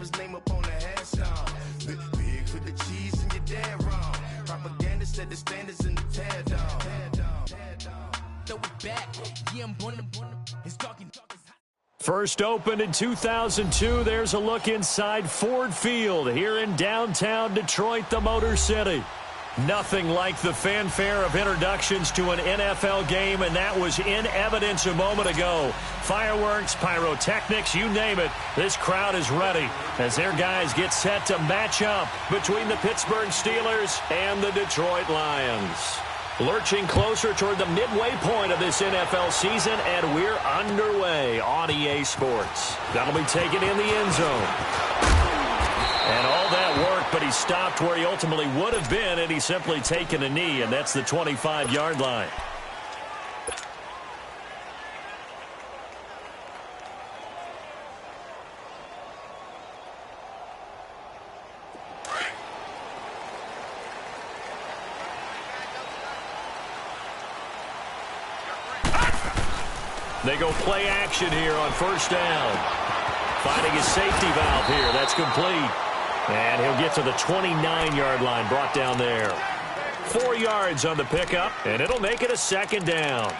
rapper's name up on the headstone. Big for the cheese and you're dead wrong. Propaganda set the standards in the tear down. Throw it back, yeah, I'm born it's talking. First opened in 2002, there's a look inside Ford Field here in downtown Detroit, the Motor City. Nothing like the fanfare of introductions to an NFL game, and that was in evidence a moment ago. Fireworks, pyrotechnics, you name it, this crowd is ready as their guys get set to match up between the Pittsburgh Steelers and the Detroit Lions. Lurching closer toward the midway point of this NFL season, and we're underway on EA Sports. That'll be taken in the end zone. And all that work, but he stopped where he ultimately would have been, and he's simply taken a knee, and that's the 25-yard line. They go play action here on first down. Finding his safety valve here. That's complete. And he'll get to the 29-yard line, brought down there. 4 yards on the pickup, and it'll make it a second down.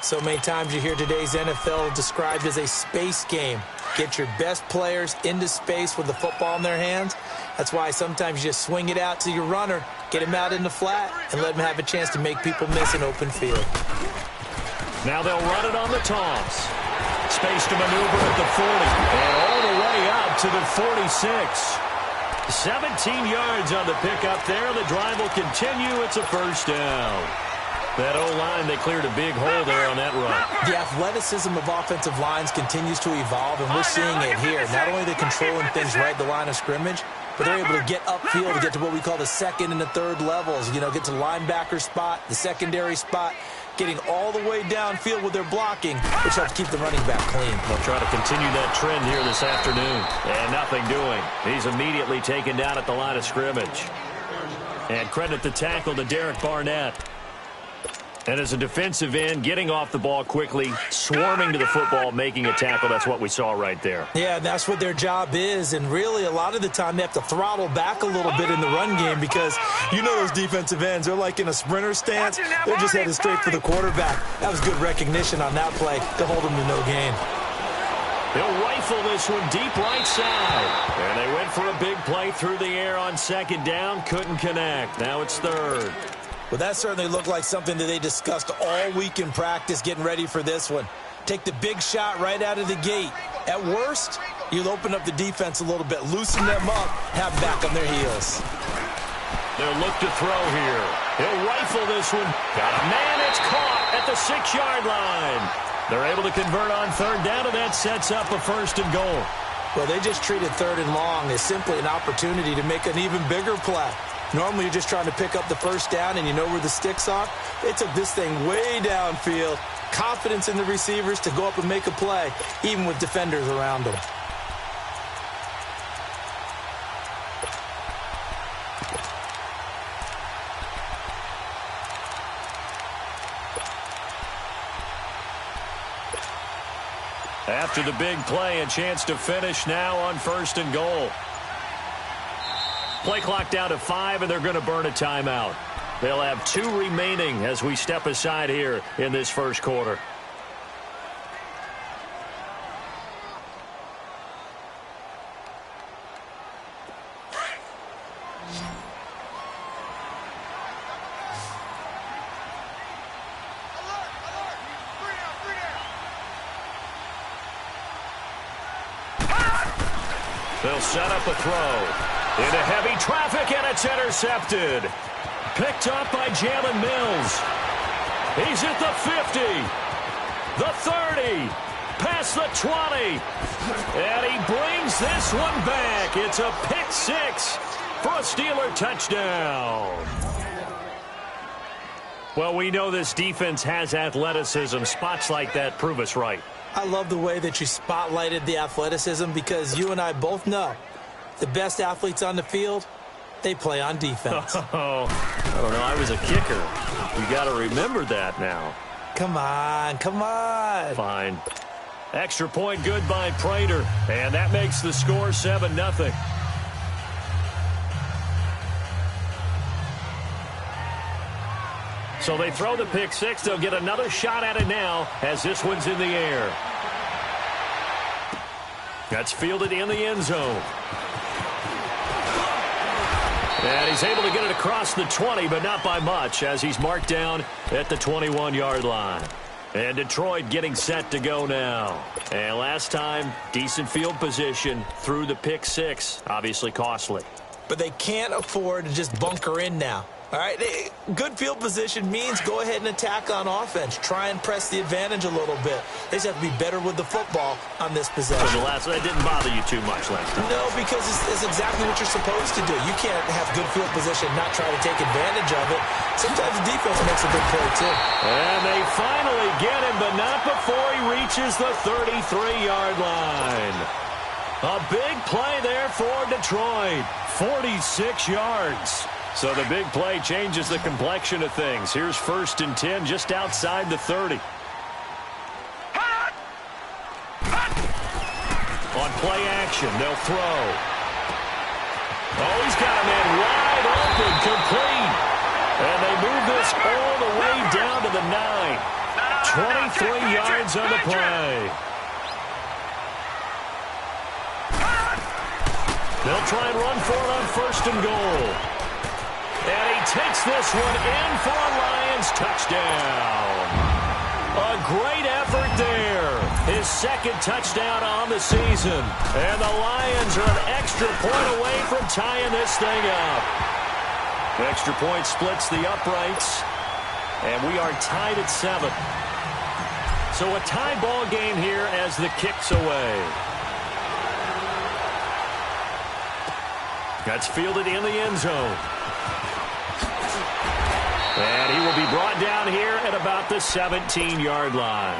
So many times you hear today's NFL described as a space game. Get your best players into space with the football in their hands. That's why sometimes you just swing it out to your runner, get him out in the flat, and let him have a chance to make people miss an open field. Now they'll run it on the toss. Space to maneuver at the 40. And all the way up to the 46. 17 yards on the pickup there. The drive will continue. It's a first down. That O-line, they cleared a big hole there on that run. The athleticism of offensive lines continues to evolve, and we're seeing it here. Not only are they controlling things right at the line of scrimmage, but they're able to get upfield to get to what we call the second and the third levels. You know, get to the linebacker spot, the secondary spot, getting all the way downfield with their blocking, which helps keep the running back clean. They'll try to continue that trend here this afternoon. And nothing doing. He's immediately taken down at the line of scrimmage. And credit the tackle to Derek Barnett. And as a defensive end, getting off the ball quickly, swarming to the football, making a tackle, that's what we saw right there. Yeah, that's what their job is, and really a lot of the time they have to throttle back a little bit in the run game because you know those defensive ends, they're like in a sprinter stance. They're just headed straight for the quarterback. That was good recognition on that play to hold them to no gain. They'll rifle this one deep right side. And they went for a big play through the air on second down, couldn't connect. Now it's third. Well, that certainly looked like something that they discussed all week in practice getting ready for this one. Take the big shot right out of the gate. At worst, you'll open up the defense a little bit, loosen them up, have back on their heels. They'll look to throw here. He'll rifle this one. Got a man, it's caught at the 6-yard line. They're able to convert on third down, and that sets up a first and goal. Well, they just treated third and long as simply an opportunity to make an even bigger play. Normally, you're just trying to pick up the first down, and you know where the sticks are. They took this thing way downfield. Confidence in the receivers to go up and make a play, even with defenders around them. After the big play, a chance to finish now on first and goal. Play clock down to 5, and they're going to burn a timeout. They'll have 2 remaining as we step aside here in this first quarter. They'll set up a throw. Into heavy traffic, and it's intercepted. Picked up by Jalen Mills. He's at the 50, the 30, past the 20. And he brings this one back. It's a pick 6 for a Steeler touchdown. Well, we know this defense has athleticism. Spots like that prove us right. I love the way that you spotlighted the athleticism because you and I both know the best athletes on the field, they play on defense. Oh, I don't know. I was a kicker. You got to remember that now. Come on, come on. Fine. Extra point good by Prater, and that makes the score 7-0. So they throw the pick six. They'll get another shot at it now as this one's in the air. That's fielded in the end zone. And he's able to get it across the 20, but not by much, as he's marked down at the 21-yard line. And Detroit getting set to go now. And last time, decent field position through the pick six. Obviously costly. But they can't afford to just bunker in now. All right, good field position means go ahead and attack on offense. Try and press the advantage a little bit. They just have to be better with the football on this possession. That didn't bother you too much last time. No, because it's exactly what you're supposed to do. You can't have good field position and not try to take advantage of it. Sometimes the defense makes a big play, too. And they finally get him, but not before he reaches the 33-yard line. A big play there for Detroit. 46 yards. So the big play changes the complexion of things. Here's 1st and 10 just outside the 30. On play action, they'll throw. Oh, he's got a man wide open, complete. And they move this all the way down to the 9. 23 yards on the play. They'll try and run for it on 1st and goal. And he takes this one in for a Lions touchdown. A great effort there. His 2nd touchdown on the season. And the Lions are an extra point away from tying this thing up. Extra point splits the uprights. And we are tied at 7. So a tie ball game here as the kick's away. That's fielded in the end zone. And he will be brought down here at about the 17-yard line.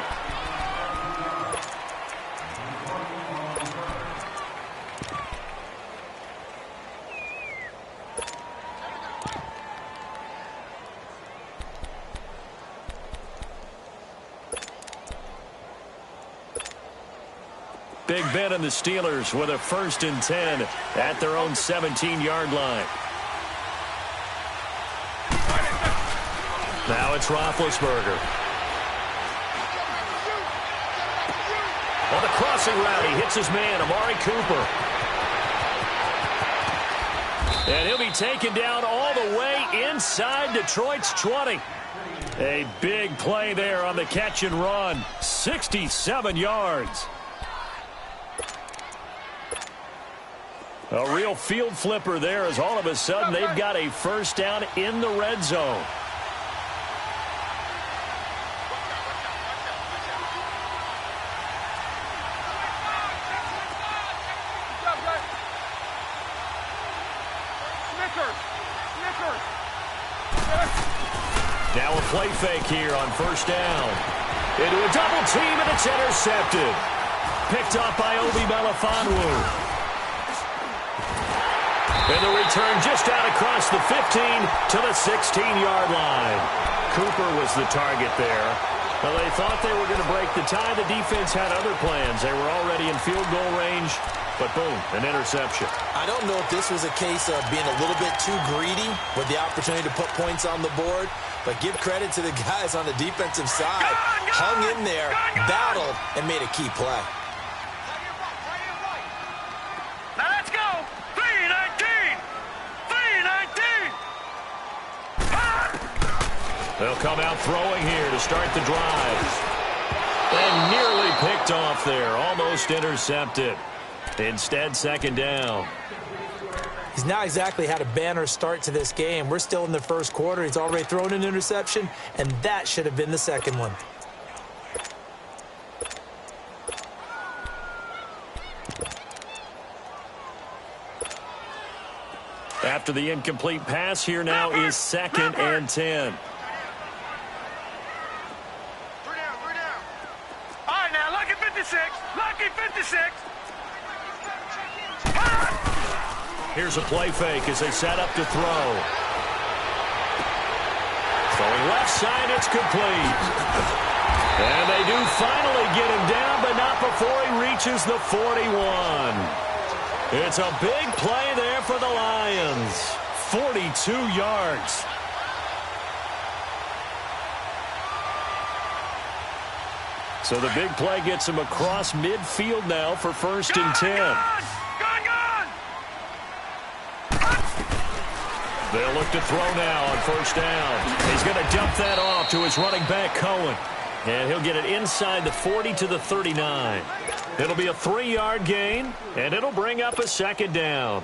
Big Ben and the Steelers with a 1st and 10 at their own 17-yard line. Now it's Roethlisberger. On the crossing route, he hits his man, Amari Cooper. And he'll be taken down all the way inside Detroit's 20. A big play there on the catch and run. 67 yards. A real field flipper there as all of a sudden they've got a 1st down in the red zone. Now a play fake here on 1st down. Into a double team, and it's intercepted. Picked up by Obi Melifonwu. And the return just out across the 15 to the 16-yard line. Cooper was the target there. Well, they thought they were going to break the tie. The defense had other plans. They were already in field goal range. But boom, an interception. I don't know if this was a case of being a little bit too greedy with the opportunity to put points on the board, but give credit to the guys on the defensive side. Hung in there, battled, and made a key play. Now let's go. 3-19. 3-19. They'll come out throwing here to start the drive. And nearly picked off there, almost intercepted. Instead, 2nd down. He's not exactly had a banner start to this game. We're still in the 1st quarter. He's already thrown an interception, and that should have been the 2nd one. After the incomplete pass, here now is 2nd and 10. All right, now, lucky 56. Lucky 56. Here's a play fake as they set up to throw. Throwing left side, it's complete. And they do finally get him down, but not before he reaches the 41. It's a big play there for the Lions. 42 yards. So the big play gets him across midfield now for 1st and 10. Gone! They'll look to throw now on 1st down. He's going to dump that off to his running back, Cohen. And he'll get it inside the 40 to the 39. It'll be a 3-yard gain, and it'll bring up a 2nd down.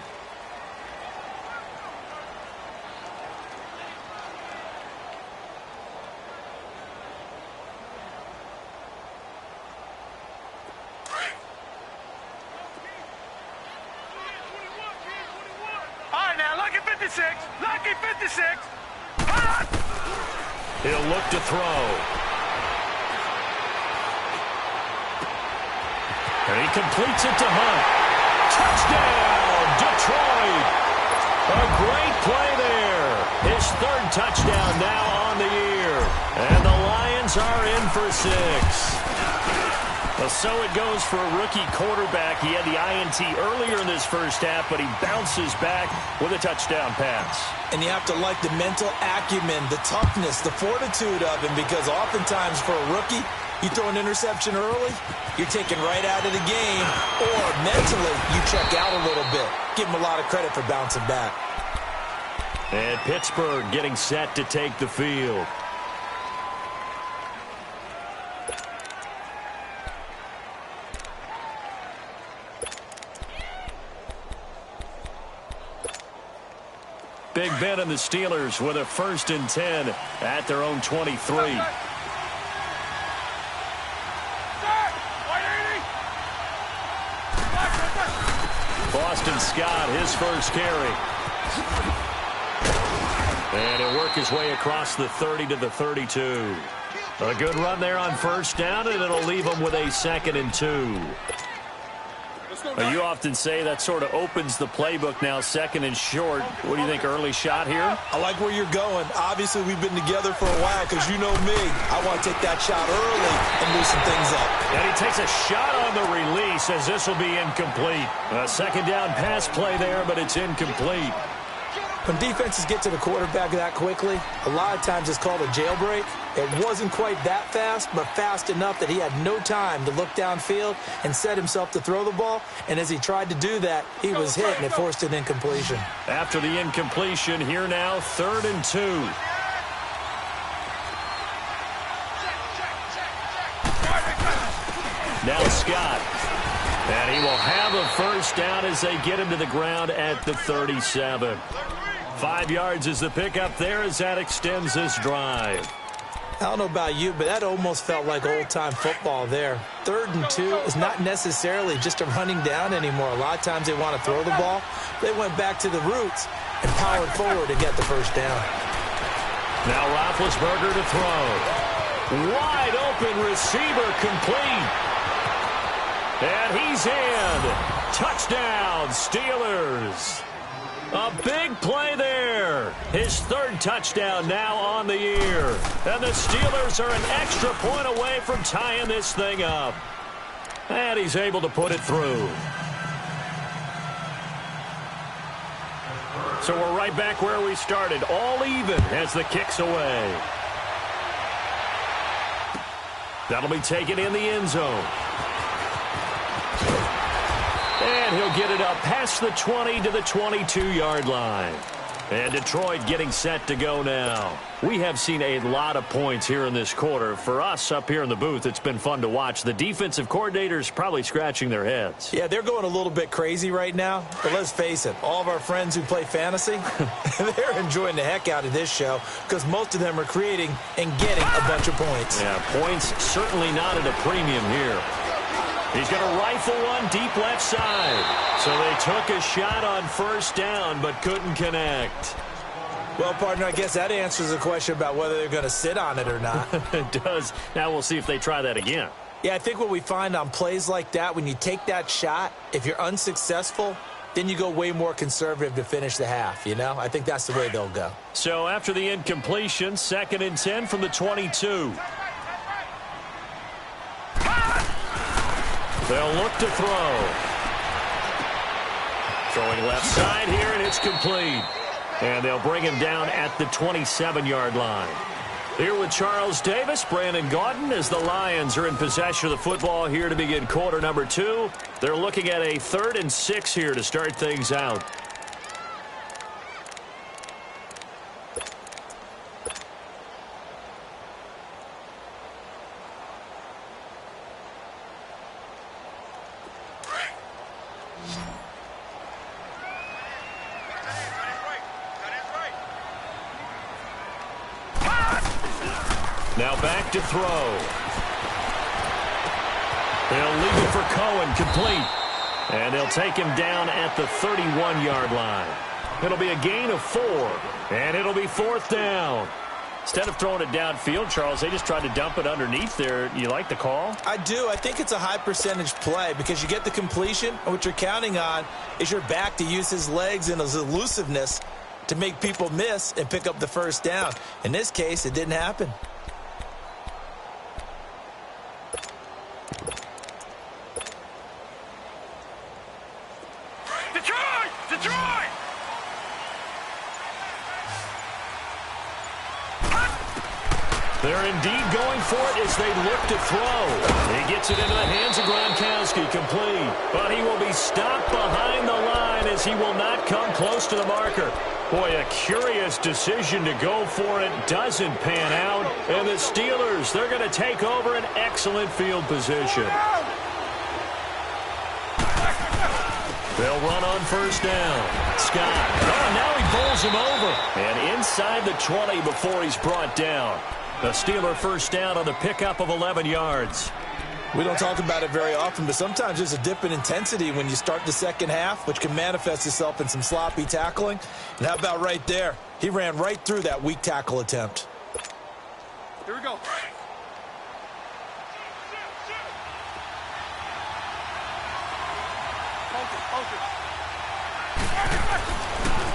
Lucky 56. He'll look to throw. And he completes it to Hunt. Touchdown, Detroit. A great play there. His 3rd touchdown now on the year. And the Lions are in for 6. Well, so it goes for a rookie quarterback. He had the INT earlier in this first half, but he bounces back with a touchdown pass. And you have to like the mental acumen, the toughness, the fortitude of him, because oftentimes for a rookie, you throw an interception early, you're taken right out of the game, or mentally you check out a little bit. Give him a lot of credit for bouncing back. And Pittsburgh getting set to take the field. Big Ben and the Steelers with a 1st and 10 at their own 23. Boston Scott, his first carry. And he'll work his way across the 30 to the 32. A good run there on 1st down, and it'll leave him with a 2nd and 2. You often say that sort of opens the playbook now, 2nd and short. What do you think, early shot here? I like where you're going. Obviously, we've been together for a while because you know me. I want to take that shot early and loosen things up. And he takes a shot on the release as this will be incomplete. A 2nd down pass play there, but it's incomplete. When defenses get to the quarterback that quickly, a lot of times it's called a jailbreak. It wasn't quite that fast, but fast enough that he had no time to look downfield and set himself to throw the ball. And as he tried to do that, he was hit, and it forced an incompletion. After the incompletion, here now, 3rd and 2. Now Scott. And he will have a 1st down as they get him to the ground at the 37. 5 yards is the pickup there as that extends this drive. I don't know about you, but that almost felt like old-time football there. 3rd and 2 is not necessarily just a running down anymore. A lot of times they want to throw the ball. They went back to the roots and powered forward to get the 1st down. Now Roethlisberger to throw. Wide open receiver complete. And he's in. Touchdown, Steelers. A big play there. His 3rd touchdown now on the year. And the Steelers are an extra point away from tying this thing up. And he's able to put it through. So we're right back where we started. All even as the kick's away. That'll be taken in the end zone. And he'll get it up past the 20 to the 22-yard line. And Detroit getting set to go now. We have seen a lot of points here in this quarter. For us up here in the booth, it's been fun to watch. The defensive coordinators probably scratching their heads. Yeah, they're going a little bit crazy right now. But let's face it, all of our friends who play fantasy, they're enjoying the heck out of this show because most of them are creating and getting a bunch of points. Yeah, points certainly not at a premium here. He's going to rifle one deep left side. So they took a shot on 1st down but couldn't connect. Well, partner, I guess that answers the question about whether they're going to sit on it or not. It does. Now we'll see if they try that again. Yeah, I think what we find on plays like that, when you take that shot, if you're unsuccessful, then you go way more conservative to finish the half, you know? I think that's the way they'll go. So after the incompletion, 2nd and 10 from the 22. They'll look to throw. Throwing left side here, and it's complete. And they'll bring him down at the 27-yard line. Here with Charles Davis, Brandon Gaudin, as the Lions are in possession of the football here to begin quarter number 2. They're looking at a 3rd and 6 here to start things out. Now back to throw. They'll leave it for Cohen, complete. And they'll take him down at the 31-yard line. It'll be a gain of 4, and it'll be 4th down. Instead of throwing it downfield, Charles, they just tried to dump it underneath there. You like the call? I do. I think it's a high-percentage play because you get the completion, and what you're counting on is your back to use his legs and his elusiveness to make people miss and pick up the first down. In this case, it didn't happen. They're indeed going for it as they look to throw. He gets it into the hands of Gronkowski, complete. But he will be stopped behind the line as he will not come close to the marker. Boy, a curious decision to go for it. Doesn't pan out. And the Steelers, they're going to take over an excellent field position. They'll run on first down. Scott. Oh, now he bowls him over. And inside the 20 before he's brought down. The Steeler first down on the pickup of 11 yards. We don't talk about it very often, but sometimes there's a dip in intensity when you start the second half, which can manifest itself in some sloppy tackling. And how about right there? He ran right through that weak tackle attempt. Here we go.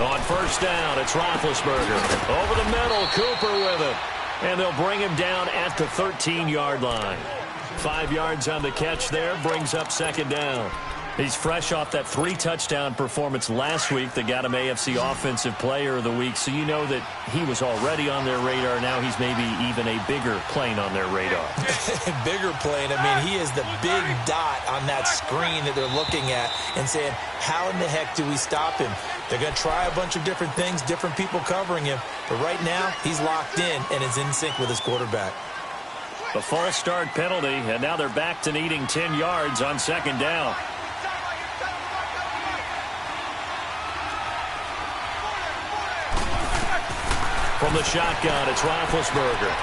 On first down, it's Roethlisberger. Over the middle, Cooper with it. And they'll bring him down at the 13-yard line. 5 yards on the catch there, brings up second down. He's fresh off that 3-touchdown performance last week that got him AFC Offensive Player of the Week, so you know that he was already on their radar. Now he's maybe even a bigger plane on their radar. Bigger plane. I mean, he is the big dot on that screen that they're looking at and saying, how in the heck do we stop him? They're going to try a bunch of different things, different people covering him, but right now he's locked in and is in sync with his quarterback. A false start penalty, and now they're back to needing 10 yards on second down. From the shotgun, it's Roethlisberger.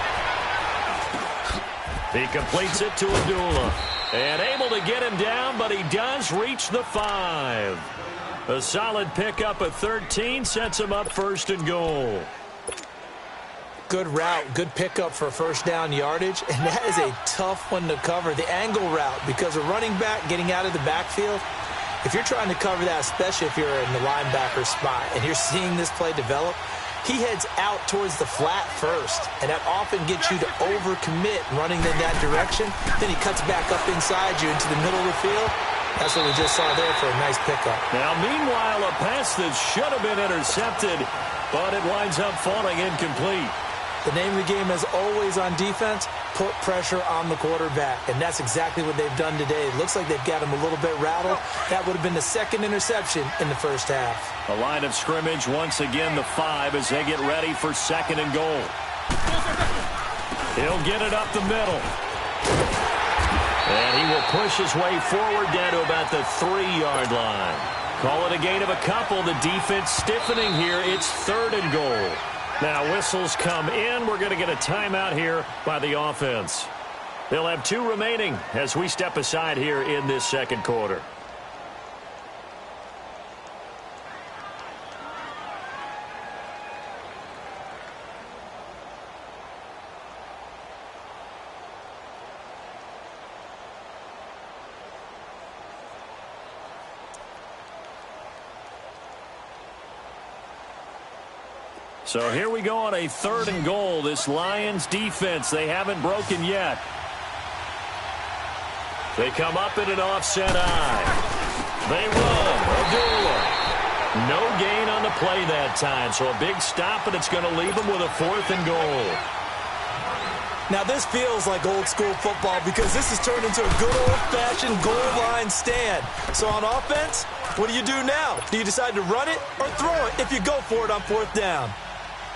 He completes it to Abdullah. And able to get him down, but he does reach the 5. A solid pickup of 13 sets him up first and goal. Good route, good pickup for first down yardage, and that is a tough one to cover. The angle route, because a running back getting out of the backfield, if you're trying to cover that, especially if you're in the linebacker spot, and you're seeing this play develop, he heads out towards the flat first, and that often gets you to overcommit running in that direction. Then he cuts back up inside you into the middle of the field. That's what we just saw there for a nice pickup. Now, meanwhile, a pass that should have been intercepted, but it winds up falling incomplete. The name of the game is always on defense, put pressure on the quarterback, and that's exactly what they've done today. It looks like they've got him a little bit rattled. That would have been the second interception in the first half. A line of scrimmage, once again the 5 as they get ready for second and goal. He'll get it up the middle. And he will push his way forward down to about the 3-yard line. Call it a gain of a couple. The defense stiffening here. It's third and goal. Now whistles come in. We're going to get a timeout here by the offense. They'll have 2 remaining as we step aside here in this second quarter. So here we go on a third and goal. This Lions defense, they haven't broken yet. They come up in an offset eye. They run. Abdullah. No gain on the play that time, so a big stop, and it's going to leave them with a 4th and goal. Now, this feels like old-school football because this has turned into a good old-fashioned goal line stand. So on offense, what do you do now? Do you decide to run it or throw it if you go for it on 4th down?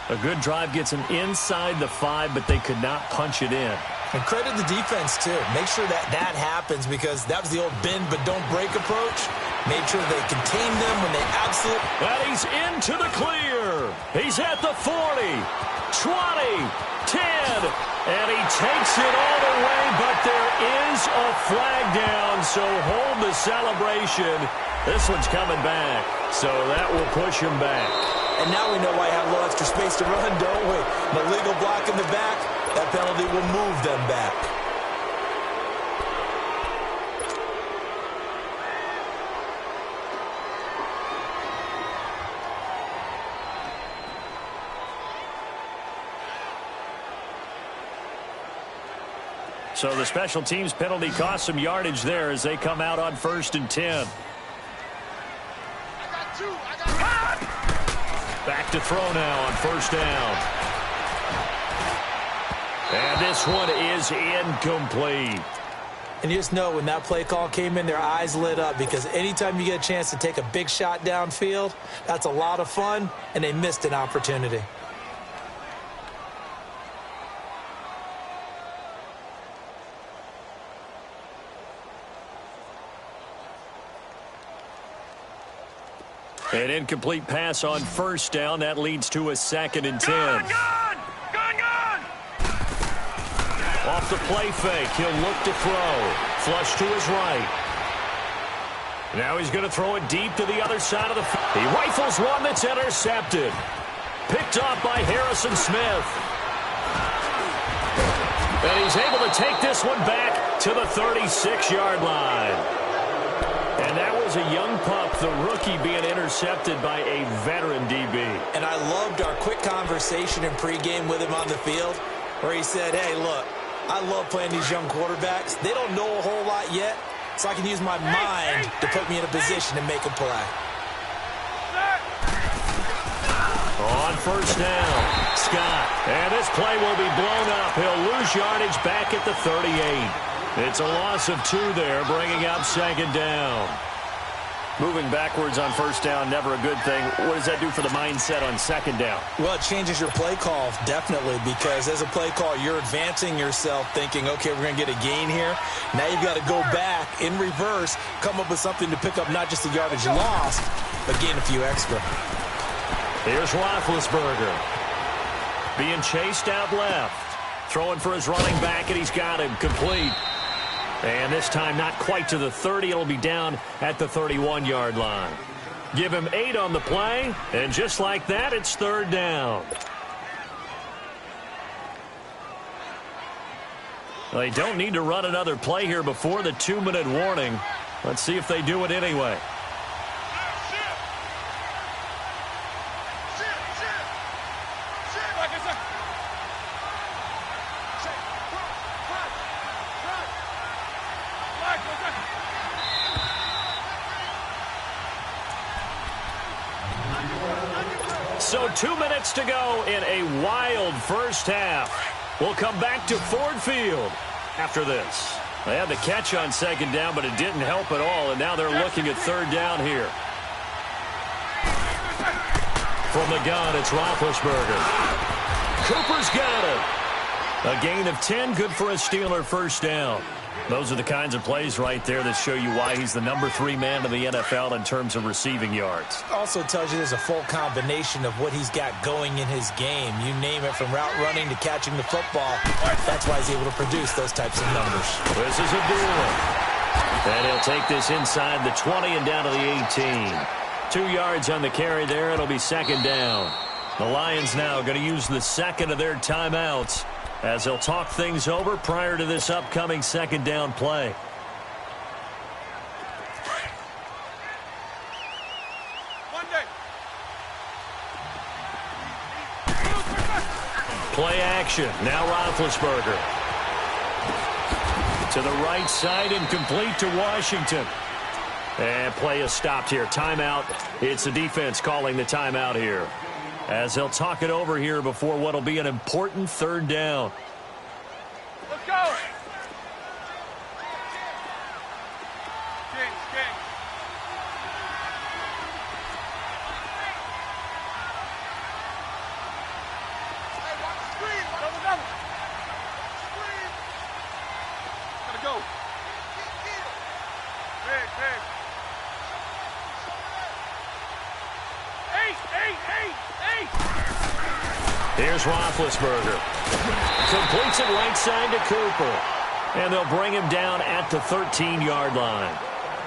A good drive gets them inside the 5, but they could not punch it in. And credit the defense, too. Make sure that happens because that was the old bend but don't break approach. Made sure they contained them when they absolutely... And he's into the clear. He's at the 40, 20, 10, and he takes it all the way, but there is a flag down, so hold the celebration. This one's coming back, so that will push him back. And now we know why I have a little extra space to run, don't we? An illegal block in the back, that penalty will move them back. So the special teams penalty cost some yardage there as they come out on 1st and 10. Back to throw now on 1st down. And this one is incomplete. And you just know when that play call came in, their eyes lit up because anytime you get a chance to take a big shot downfield, that's a lot of fun, and they missed an opportunity. An incomplete pass on 1st down. That leads to a 2nd and 10. Gone! Off the play fake. He'll look to throw. Flush to his right. Now he's going to throw it deep to the other side of the field. He rifles one that's intercepted. Picked off by Harrison Smith. And he's able to take this one back to the 36-yard line. And that was a young pup, the rookie, being intercepted by a veteran DB. And I loved our quick conversation in pregame with him on the field where he said, hey, look, I love playing these young quarterbacks. They don't know a whole lot yet, so I can use my mind to put me in a position to make a play. On 1st down, Scott. And this play will be blown up. He'll lose yardage back at the 38. It's a loss of 2 there, bringing up 2nd down. Moving backwards on 1st down, never a good thing. What does that do for the mindset on 2nd down? Well, it changes your play call, definitely, because as a play call, you're advancing yourself thinking, okay, we're going to get a gain here. Now you've got to go back in reverse, come up with something to pick up not just the yardage lost, but gain a few extra. Here's Roethlisberger. Being chased out left. Throwing for his running back, and he's got him complete. And this time not quite to the 30. It'll be down at the 31-yard line. Give him 8 on the play, and just like that, it's 3rd down. They don't need to run another play here before the 2-minute warning. Let's see if they do it anyway. So 2 minutes to go in a wild first half. We'll come back to Ford Field after this. They had the catch on 2nd down, but it didn't help at all, and now they're looking at 3rd down here. From the gun, it's Roethlisberger. Cooper's got it. A gain of 10, good for a Steeler 1st down. Those are the kinds of plays right there that show you why he's the number 3 man in the NFL in terms of receiving yards. Also tells you there's a full combination of what he's got going in his game. You name it, from route running to catching the football. That's why he's able to produce those types of numbers. This is a duel. And he'll take this inside the 20 and down to the 18. 2 yards on the carry there. It'll be 2nd down. The Lions now going to use the 2nd of their timeouts as they'll talk things over prior to this upcoming 2nd down play. Play action. Now Roethlisberger. To the right side and complete to Washington. And play is stopped here. Timeout. It's the defense calling the timeout here, as they'll talk it over here before what will be an important third down. Let's go. King. Hey, watch the screen. Double. Screen. Gotta go. Big. Eight. Here's Roethlisberger. Completes it right side to Cooper. And they'll bring him down at the 13-yard line.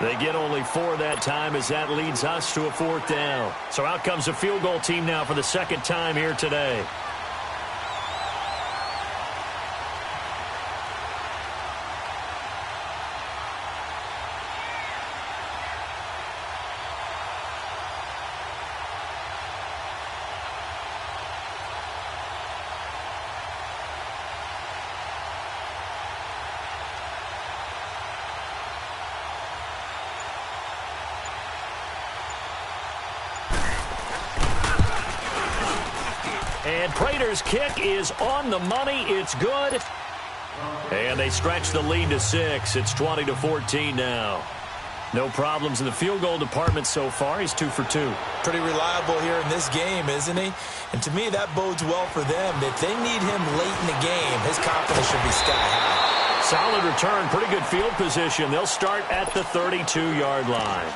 They get only 4 that time, as that leads us to a 4th down. So out comes the field goal team now for the second time here today. And Prater's kick is on the money. It's good. And they stretch the lead to 6. It's 20-14 now. No problems in the field goal department so far. He's 2 for 2. Pretty reliable here in this game, isn't he? And to me, that bodes well for them. If they need him late in the game, his confidence should be sky high. Solid return. Pretty good field position. They'll start at the 32-yard line.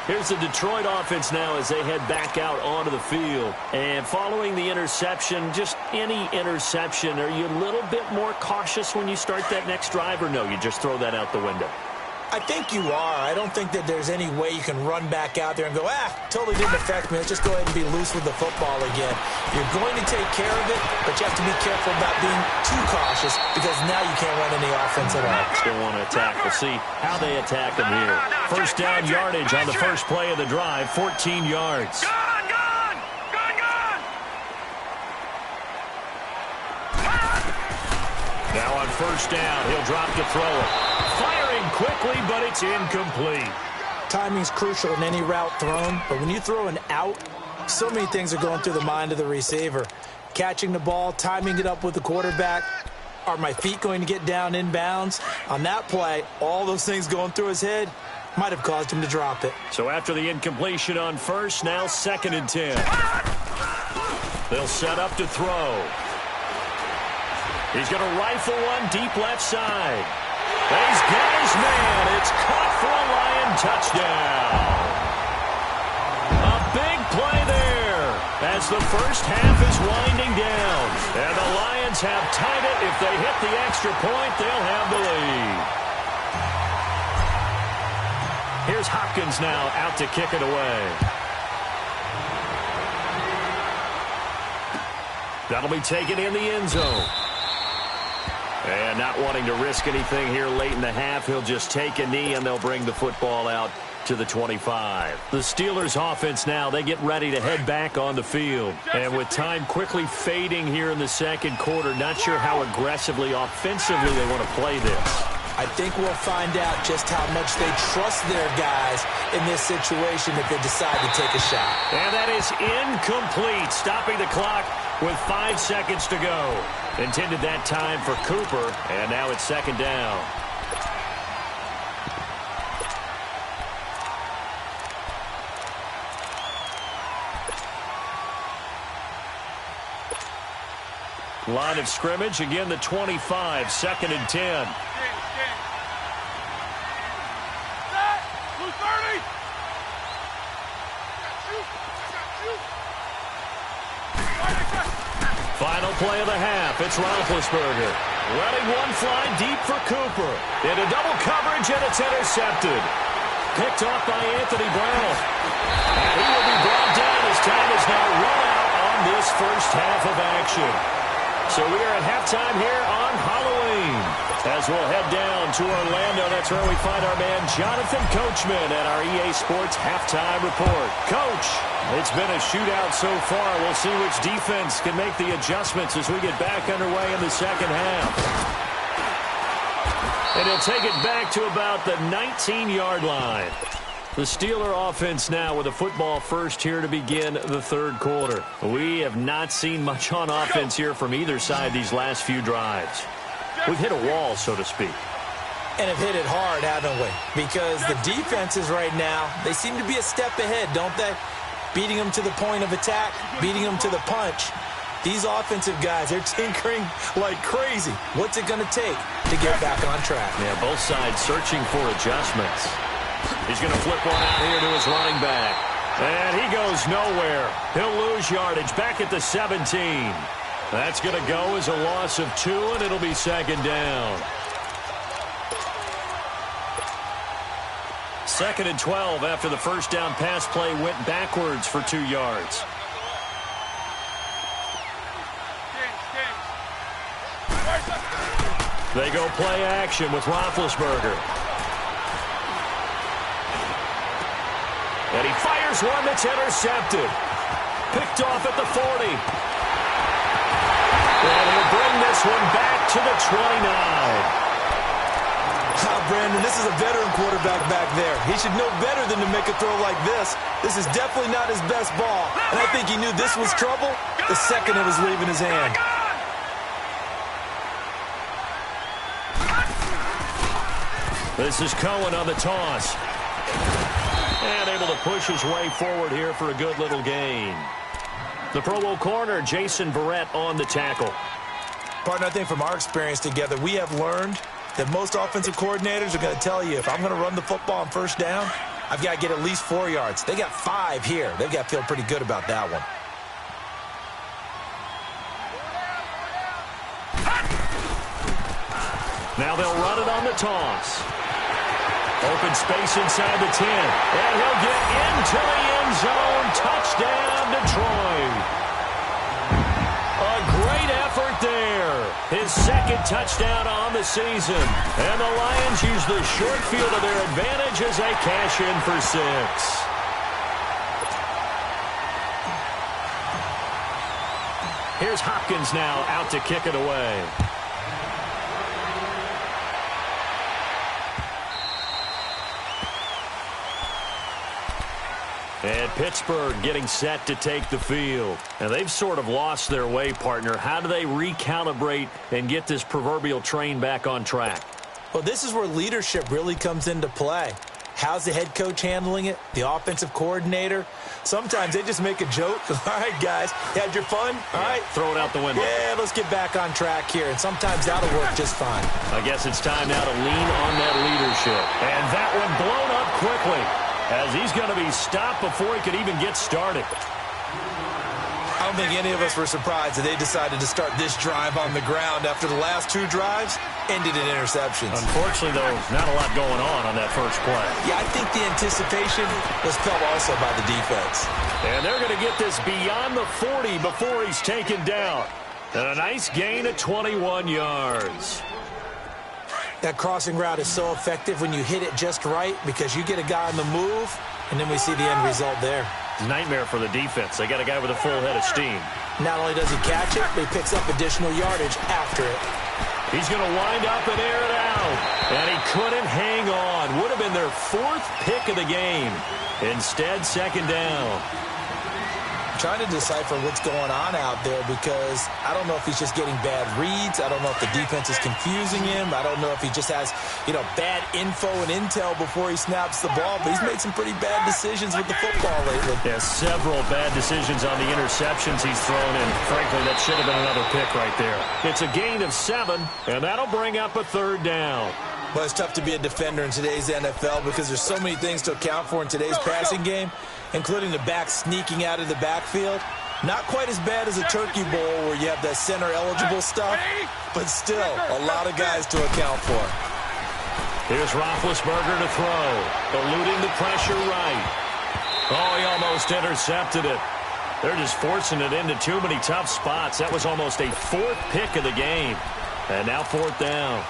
Here's the Detroit offense now as they head back out onto the field. And following the interception, just any interception, are you a little bit more cautious when you start that next drive, or no, you just throw that out the window? I think you are. I don't think that there's any way you can run back out there and go, totally didn't affect me. Let's just go ahead and be loose with the football again. You're going to take care of it, but you have to be careful about being too cautious, because now you can't run any offense at all. Still want to attack. We'll see how they attack them here. First down yardage on the first play of the drive, 14 yards. Gone! Now on first down, he'll drop to throw it. Firing quickly, but it's incomplete. Timing's crucial in any route thrown, but when you throw an out, so many things are going through the mind of the receiver. Catching the ball, timing it up with the quarterback. Are my feet going to get down inbounds? On that play, all those things going through his head might have caused him to drop it. So after the incompletion on first, now 2nd and 10. They'll set up to throw. He's going to rifle one deep left side. He's got his man. It's caught for a Lion touchdown. A big play there as the first half is winding down. And the Lions have tied it. If they hit the extra point, they'll have the lead. Here's Hopkins now out to kick it away. That'll be taken in the end zone. And not wanting to risk anything here late in the half, he'll just take a knee and they'll bring the football out to the 25. The Steelers offense now, they get ready to head back on the field. And with time quickly fading here in the second quarter, not sure how aggressively, offensively they want to play this. I think we'll find out just how much they trust their guys in this situation if they decide to take a shot. And that is incomplete, stopping the clock with 5 seconds to go. Intended that time for Cooper, and now it's 2nd down. Line of scrimmage, again the 25, 2nd and 10. Final play of the half. It's Roethlisberger. Letting one fly deep for Cooper. Into double coverage, and it's intercepted. Picked off by Anthony Brown. And he will be brought down as time is now run out on this first half of action. So we are at halftime here on Halloween. As we'll head down to Orlando, that's where we find our man Jonathan Coachman at our EA Sports Halftime Report. Coach, it's been a shootout so far. We'll see which defense can make the adjustments as we get back underway in the second half. And he'll take it back to about the 19-yard line. The Steeler offense now with a football first here to begin the third quarter. We have not seen much on offense here from either side these last few drives. We've hit a wall, so to speak. And have hit it hard, haven't we? Because the defenses right now, they seem to be a step ahead, don't they? Beating them to the point of attack, beating them to the punch. These offensive guys, they're tinkering like crazy. What's it going to take to get back on track? Yeah, both sides searching for adjustments. He's going to flip one out here to his running back. And he goes nowhere. He'll lose yardage back at the 17. That's going to go as a loss of 2, and it'll be second down. 2nd and 12 after the first down pass play went backwards for 2 yards. They go play action with Roethlisberger. And he fires one that's intercepted. Picked off at the 40. And he'll bring this one back to the 29. Brandon, this is a veteran quarterback back there. He should know better than to make a throw like this. This is definitely not his best ball. And I think he knew this was trouble the second it was leaving his hand. This is Cohen on the toss. And able to push his way forward here for a good little gain. The Pro Bowl corner, Jason Verrett, on the tackle. Partner, I think from our experience together, we have learned that most offensive coordinators are going to tell you, if I'm going to run the football on first down, I've got to get at least 4 yards. They got 5 here. They've got to feel pretty good about that one. Now they'll run it on the toss. Open space inside the 10. And he'll get into the end zone. Touchdown, Detroit. A great effort there. His second touchdown on the season. And the Lions use the short field to their advantage as they cash in for 6. Here's Hopkins now out to kick it away. And Pittsburgh getting set to take the field. And they've sort of lost their way, partner. How do they recalibrate and get this proverbial train back on track? Well, this is where leadership really comes into play. How's the head coach handling it? The offensive coordinator? Sometimes they just make a joke. All right, guys, had your fun? All right. Throw it out the window. Yeah, let's get back on track here. And sometimes that'll work just fine. I guess it's time now to lean on that leadership. And that one blown up quickly, as he's going to be stopped before he could even get started. I don't think any of us were surprised that they decided to start this drive on the ground after the last 2 drives ended in interceptions. Unfortunately, though, not a lot going on that first play. Yeah, I think the anticipation was felt also by the defense. And they're going to get this beyond the 40 before he's taken down. And a nice gain of 21 yards. That crossing route is so effective when you hit it just right because you get a guy on the move, and then we see the end result there. Nightmare for the defense. They got a guy with a full head of steam. Not only does he catch it, but he picks up additional yardage after it. He's going to wind up and air it out. And he couldn't hang on. Would have been their 4th pick of the game. Instead, second down. Trying to decipher what's going on out there because I don't know if he's just getting bad reads. I don't know if the defense is confusing him. I don't know if he just has, bad info and intel before he snaps the ball. But he's made some pretty bad decisions with the football lately. Yeah, several bad decisions on the interceptions he's thrown in. Frankly, that should have been another pick right there. It's a gain of 7, and that'll bring up a 3rd down. Well, it's tough to be a defender in today's NFL because there's so many things to account for in today's passing game, including the back sneaking out of the backfield. Not quite as bad as a Turkey Bowl where you have that center-eligible stuff, but still a lot of guys to account for. Here's Roethlisberger to throw, eluding the pressure right. Oh, he almost intercepted it. They're just forcing it into too many tough spots. That was almost a 4th pick of the game. And now 4th down.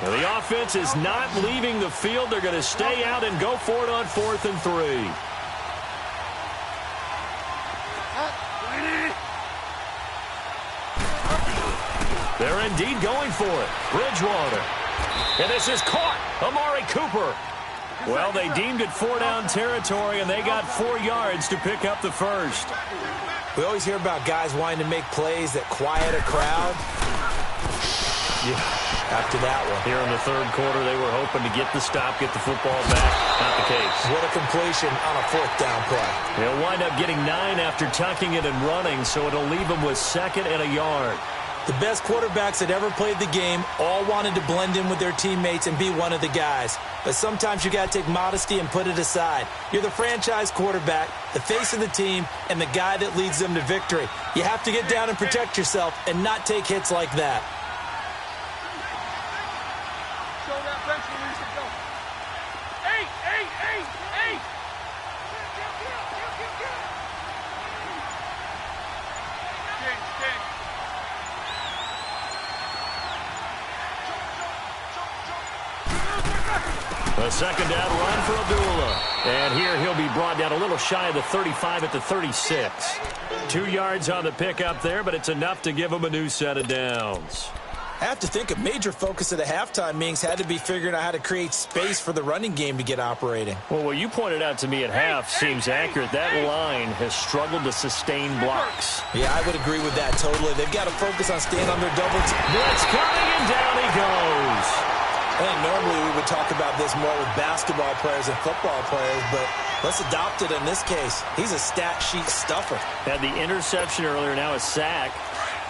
Now, the offense is not leaving the field. They're going to stay out and go for it on 4th and 3. They're indeed going for it. Bridgewater. And this is caught. Amari Cooper. Well, they deemed it 4-down territory, and they got 4 yards to pick up the first. We always hear about guys wanting to make plays that quiet a crowd. Yeah, after that one. Here in the third quarter, they were hoping to get the stop, get the football back. Not the case. What a completion on a 4th down play. They'll wind up getting 9 after tucking it and running, so it'll leave them with 2nd and a yard. The best quarterbacks that ever played the game all wanted to blend in with their teammates and be one of the guys. But sometimes you got to take modesty and put it aside. You're the franchise quarterback, the face of the team, and the guy that leads them to victory. You have to get down and protect yourself and not take hits like that. Show that bench release and go. 8. King. A 2nd down run for Abdullah. And here he'll be brought down a little shy of the 35 at the 36. 2 yards on the pickup there, but it's enough to give him a new set of downs. I have to think a major focus of the halftime meetings had to be figuring out how to create space for the running game to get operating. Well, what you pointed out to me at half seems accurate. That line has struggled to sustain blocks. Yeah, I would agree with that totally. They've got to focus on staying on their double. Blitz coming, and down he goes. I think normally we would talk about this more with basketball players and football players, but let's adopt it in this case. He's a stat sheet stuffer. Had the interception earlier, now a sack.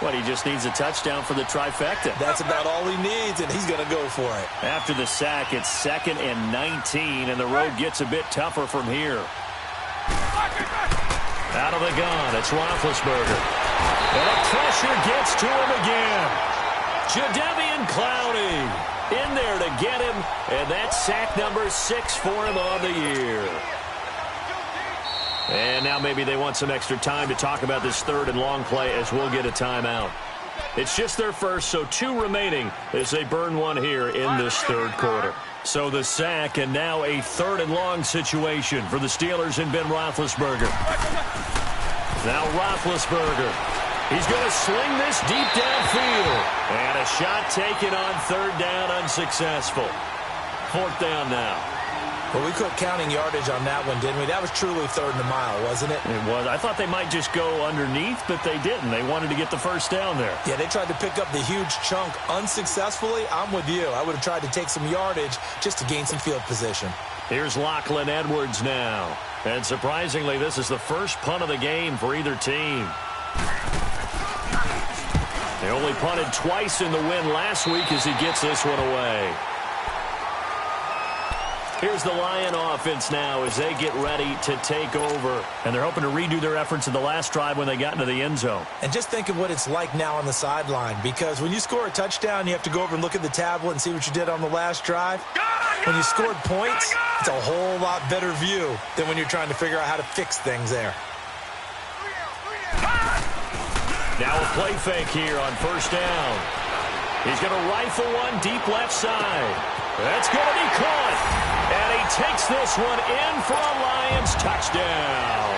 What, he just needs a touchdown for the trifecta. That's about all he needs, and he's going to go for it. After the sack, it's 2nd and 19, and the road gets a bit tougher from here. Out of the gun, it's Roethlisberger. And the pressure gets to him again. Jadeveon Clowney in there to get him, and that's sack number 6 for him on the year. And now maybe they want some extra time to talk about this 3rd and long play as we'll get a timeout. It's just their first, so 2 remaining as they burn one here in this 3rd quarter. So the sack, and now a 3rd and long situation for the Steelers and Ben Roethlisberger. Now Roethlisberger. He's going to sling this deep downfield. And a shot taken on 3rd down, unsuccessful. 4th down now. Well, we quit counting yardage on that one, didn't we? That was truly 3rd and a mile, wasn't it? It was. I thought they might just go underneath, but they didn't. They wanted to get the first down there. Yeah, they tried to pick up the huge chunk unsuccessfully. I'm with you. I would have tried to take some yardage just to gain some field position. Here's Lachlan Edwards now. And surprisingly, this is the first punt of the game for either team. They only punted twice in the win last week as he gets this one away. Here's the Lion offense now as they get ready to take over. And they're hoping to redo their efforts in the last drive when they got into the end zone. And just think of what it's like now on the sideline, because when you score a touchdown, you have to go over and look at the tablet and see what you did on the last drive. When you scored points, it's a whole lot better view than when you're trying to figure out how to fix things there. Now a play fake here on 1st down. He's going to rifle one deep left side. That's going to be caught. And he takes this one in for a Lions touchdown.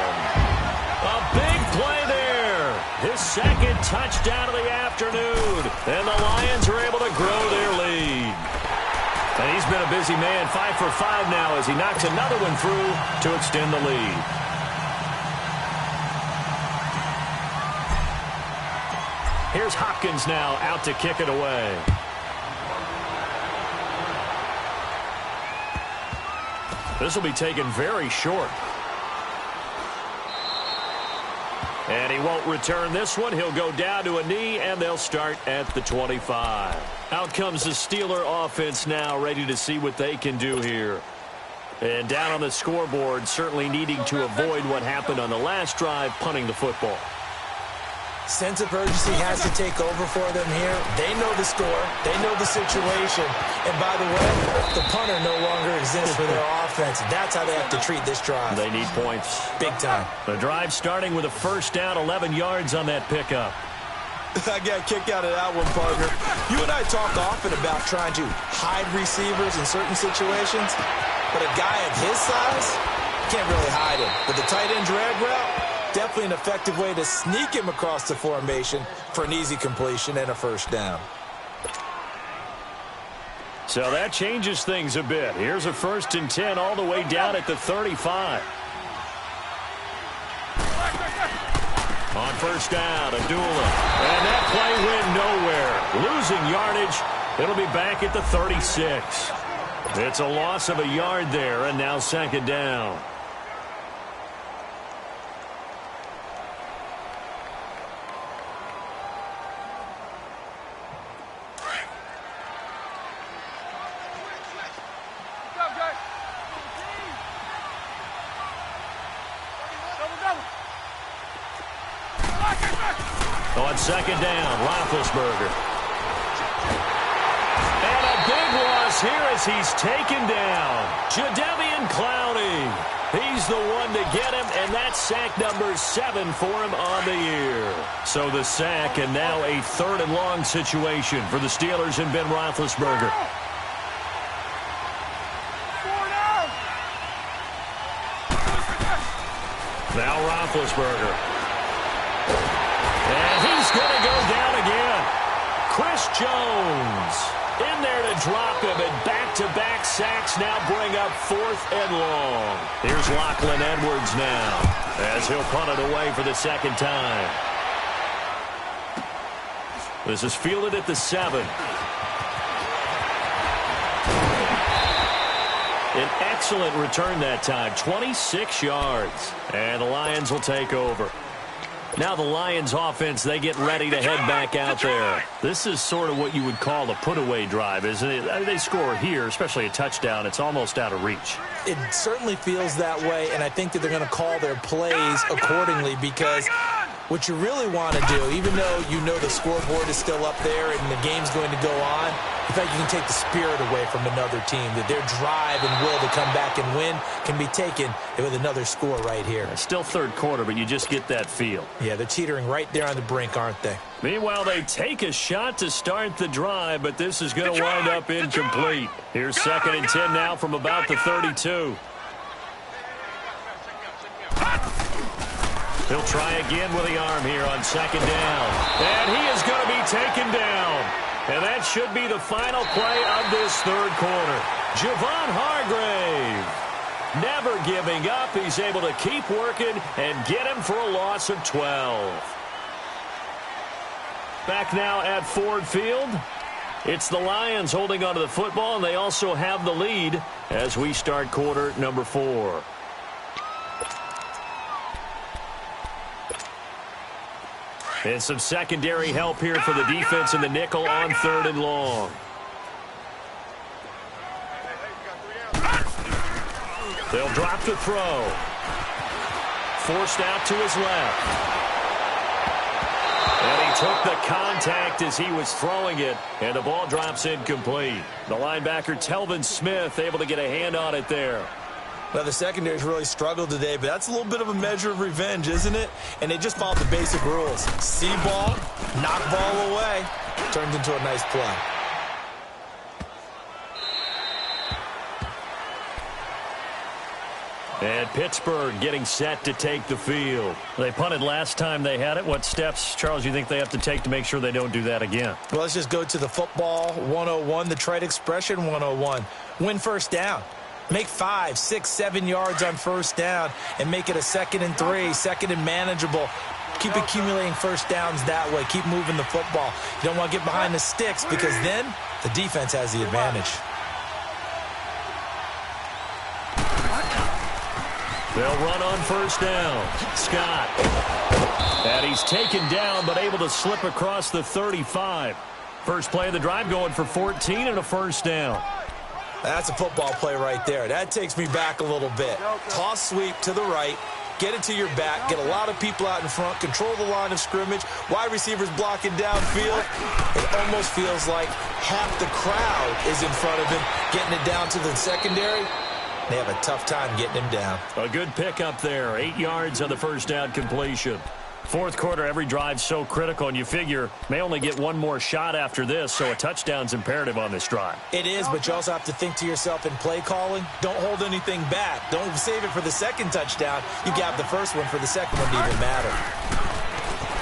A big play there. His 2nd touchdown of the afternoon. And the Lions are able to grow their lead. And he's been a busy man, 5 for 5 now as he knocks another one through to extend the lead. Here's Hopkins now out to kick it away. This will be taken very short. And he won't return this one. He'll go down to a knee, and they'll start at the 25. Out comes the Steeler offense now, ready to see what they can do here. And down on the scoreboard, certainly needing to avoid what happened on the last drive, punting the football. Sense of urgency has to take over for them here. They know the score. They know the situation. And by the way, the punter no longer exists for their offense. That's how they have to treat this drive. They need points. Big time. The drive starting with a 1st down, 11 yards on that pickup. I got a kick out of that one, partner. You and I talk often about trying to hide receivers in certain situations, but a guy of his size can't really hide him. But the tight end drag route, Definitely an effective way to sneak him across the formation for an easy completion and a first down. So that changes things a bit. Here's a 1st and 10 all the way down at the 35. On first down, Abdullah. And that play went nowhere. Losing yardage. It'll be back at the 36. It's a loss of a yard there, and now 2nd down. On 2nd down, Roethlisberger. And a big loss here as he's taken down. Jadeveon Clowney. He's the one to get him, and that's sack number 7 for him on the year. So the sack, and now a 3rd and long situation for the Steelers and Ben Roethlisberger. Now Roethlisberger. And he's going to go down again. Chris Jones in there to drop him, and back-to-back sacks now bring up 4th and long. Here's Lachlan Edwards now as he'll punt it away for the 2nd time. This is fielded at the 7. An excellent return that time, 26 yards. And the Lions will take over. Now the Lions offense, they get ready to head back out there. This is sort of what you would call a put-away drive, isn't it? They score here, especially a touchdown. It's almost out of reach. It certainly feels that way, and I think that they're going to call their plays accordingly, because what you really want to do, even though you know the scoreboard is still up there and the game's going to go on, in fact, you can take the spirit away from another team, that their drive and will to come back and win can be taken with another score right here. It's still 3rd quarter, but you just get that feel. Yeah, they're teetering right there on the brink, aren't they? Meanwhile, they take a shot to start the drive, but this is going to wind up incomplete. Here's 2nd and 10 now from about the 32. He'll try again with the arm here on 2nd down. And he is going to be taken down. And that should be the final play of this 3rd quarter. Javon Hargrave, never giving up. He's able to keep working and get him for a loss of 12. Back now at Ford Field. It's the Lions holding onto the football, and they also have the lead as we start quarter number 4. And some secondary help here for the defense in the nickel on 3rd and long. They'll drop the throw. Forced out to his left. And he took the contact as he was throwing it, and the ball drops incomplete. The linebacker, Telvin Smith, able to get a hand on it there. Well, the secondary's really struggled today, but that's a little bit of a measure of revenge, isn't it? And they just followed the basic rules. See ball, knock ball away. Turns into a nice play. And Pittsburgh getting set to take the field. They punted last time they had it. What steps, Charles, you think they have to take to make sure they don't do that again? Well, let's just go to the football 101, the trite expression 101. Win first down. Make 5, 6, 7 yards on first down and make it a 2nd and 3, 2nd and manageable. Keep accumulating first downs that way. Keep moving the football. You don't want to get behind the sticks, because then the defense has the advantage. They'll run on first down. Scott. And he's taken down, but able to slip across the 35. First play of the drive, going for 14 and a first down. That's a football play right there. That takes me back a little bit. Toss sweep to the right. Get it to your back. Get a lot of people out in front. Control the line of scrimmage. Wide receivers blocking downfield. It almost feels like half the crowd is in front of him, getting it down to the secondary. They have a tough time getting him down. A good pickup there. 8 yards on the first down completion. Fourth quarter, every drive's so critical, and you figure may only get one more shot after this, so a touchdown's imperative on this drive. It is, but you also have to think to yourself in play calling, don't hold anything back. Don't save it for the second touchdown. You got the first one for the second one to even matter.